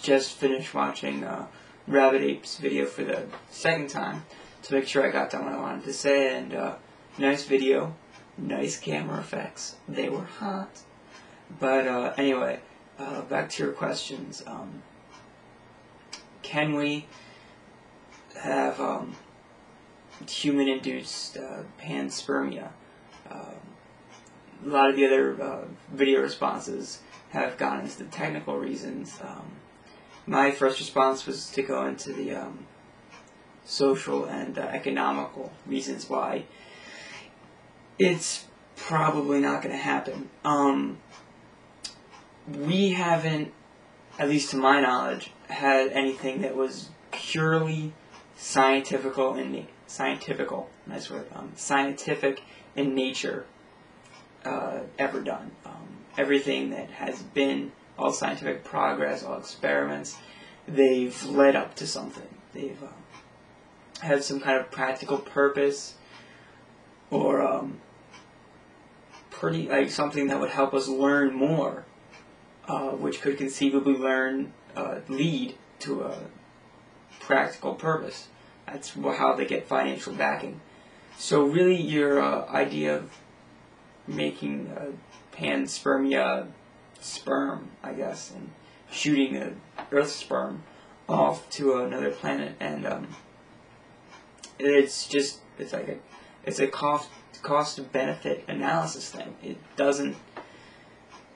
just finished watching Rabbit Ape's video for the second time to make sure I got done what I wanted to say, and nice video, nice camera effects, they were hot. But anyway, back to your questions. Can we have human-induced panspermia? A lot of the other video responses have gone into the technical reasons. My first response was to go into the social and economical reasons why it's probably not going to happen. We haven't, at least to my knowledge, had anything that was purely scientific in nature ever done. Everything that has been, all scientific progress, all experiments, they've led up to something. They've had some kind of practical purpose, or something that would help us learn more, which could conceivably lead to a practical purpose. That's how they get financial backing. So really, your idea of making a panspermia sperm, I guess, and shooting an Earth sperm off to another planet, and it's a cost benefit analysis thing. It doesn't.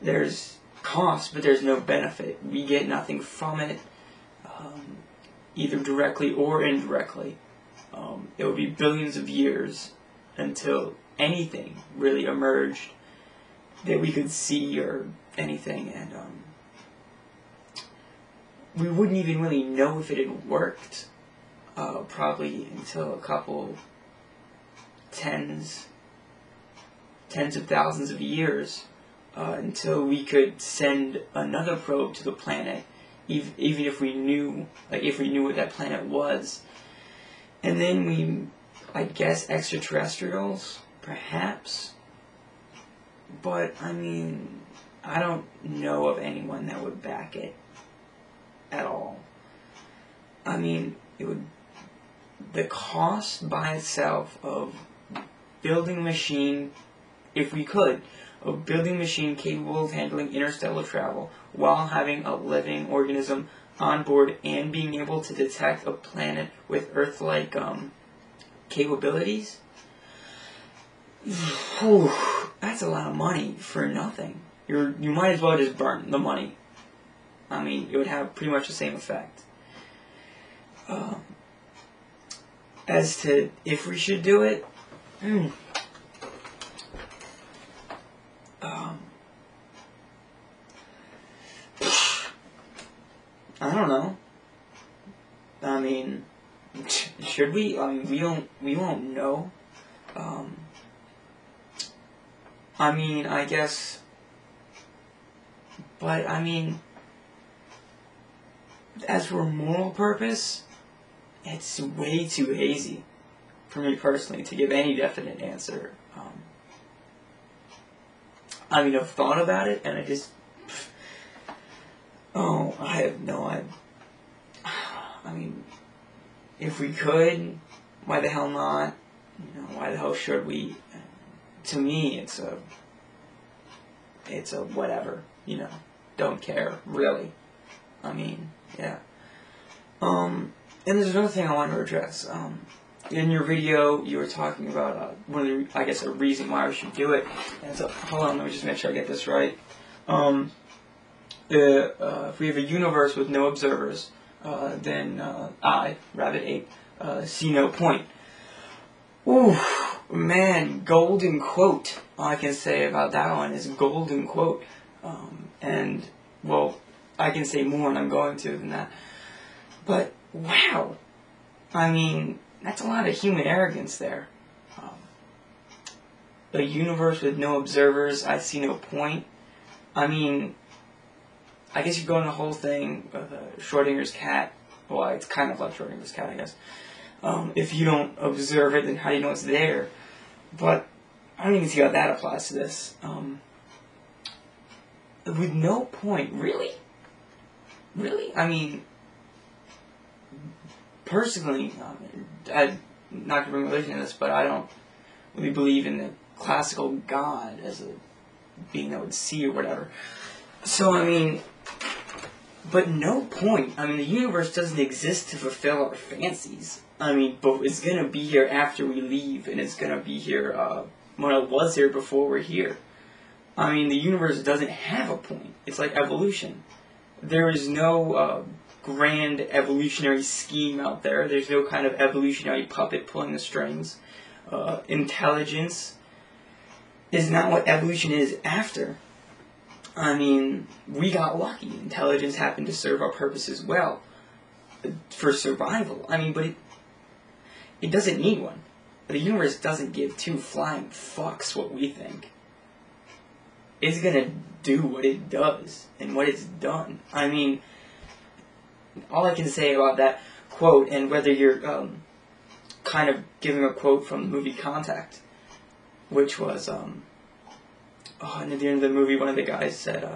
There's cost, but there's no benefit. We get nothing from it, either directly or indirectly. It would be billions of years until anything really emerged that we could see or anything, and we wouldn't even really know if it had worked probably until a couple tens of thousands of years, until we could send another probe to the planet, even if we knew what that planet was. And then I guess extraterrestrials, perhaps. But, I mean, I don't know of anyone that would back it at all. I mean, the cost by itself of building a machine, if we could, of building a machine capable of handling interstellar travel while having a living organism on board and being able to detect a planet with Earth-like capabilities, that's a lot of money for nothing. You might as well just burn the money. I mean, it would have pretty much the same effect. As to if we should do it, I don't know. I mean, should we? I mean, we won't know. I mean, I guess, but I mean, as for moral purpose, it's way too hazy for me personally to give any definite answer. I mean, I've thought about it, and I have no idea. I mean, if we could, why the hell not? Why the hell should we? To me, it's a whatever, don't care, really. I mean, yeah. And there's another thing I want to address. In your video, you were talking about a reason why we should do it. And so, hold on, let me just make sure I get this right. If we have a universe with no observers, then I, Rabbit Ape, see no point. Ooh, man, golden quote. All I can say about that one is golden quote. And, well, I can say more, and I'm going to, than that. But, wow. I mean, that's a lot of human arrogance there. A universe with no observers, I see no point. I mean, I guess you're going the whole thing with Schrodinger's cat. Well, it's kind of like Schrodinger's cat, I guess. If you don't observe it, then how do you know it's there? But I don't even see how that applies to this. With no point, really? Really? I mean, personally, I'm not going to bring religion into this, but I don't really believe in the classical God as a being that would see or whatever. So, I mean, but no point. I mean, the universe doesn't exist to fulfill our fancies. I mean, but it's going to be here after we leave, and it's going to be here when it was here before we're here. I mean, the universe doesn't have a point. It's like evolution. There is no grand evolutionary scheme out there. There's no kind of evolutionary puppet pulling the strings. Intelligence is not what evolution is after. I mean, we got lucky. Intelligence happened to serve our purposes well for survival. I mean, but it doesn't need one. The universe doesn't give two flying fucks what we think. It's gonna do what it does and what it's done. I mean, all I can say about that quote, and whether you're kind of giving a quote from the movie Contact, which was, and at the end of the movie, one of the guys said,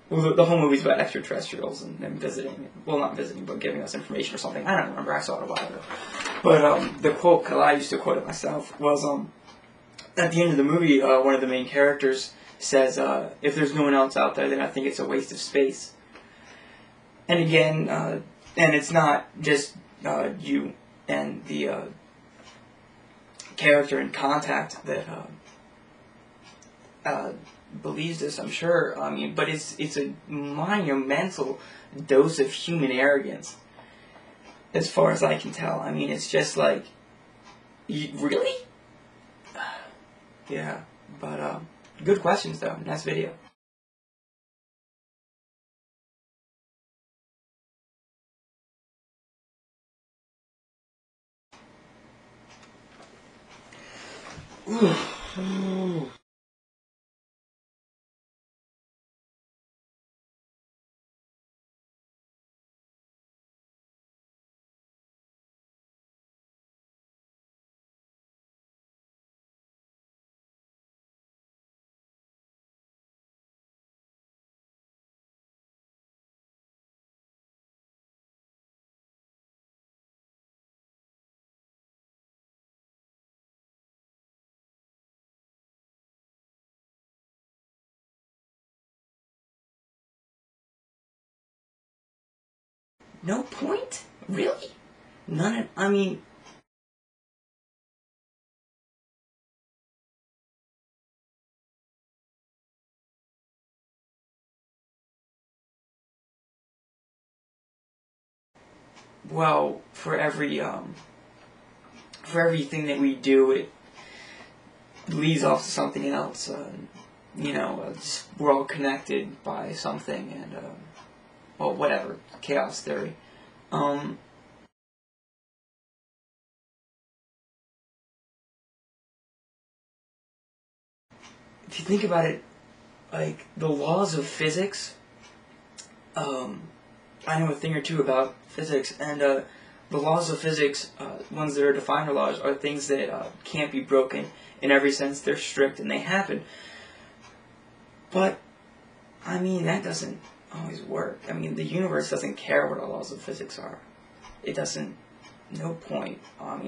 well, the whole movie's about extraterrestrials and them visiting, well, not visiting, but giving us information or something. I don't remember, I saw it a while ago. But the quote, because I used to quote it myself, was, at the end of the movie, one of the main characters says, if there's no one else out there, then I think it's a waste of space. And again, and it's not just you and the character in Contact that believes this, I'm sure. I mean, but it's a monumental dose of human arrogance, as far as I can tell. I mean, it's just like, really? Yeah, but good questions though. Nice video. No point? Really? None of, I mean, well, for everything that we do, it leads off to something else. You know, we're all connected by something, and well, whatever, chaos theory. If you think about it, like the laws of physics, I know a thing or two about physics, and the laws of physics, ones that are defined laws, are things that can't be broken. In every sense, they're strict and they happen. But, I mean, that doesn't always work. I mean, the universe doesn't care what our laws of physics are. It doesn't, no point. I mean,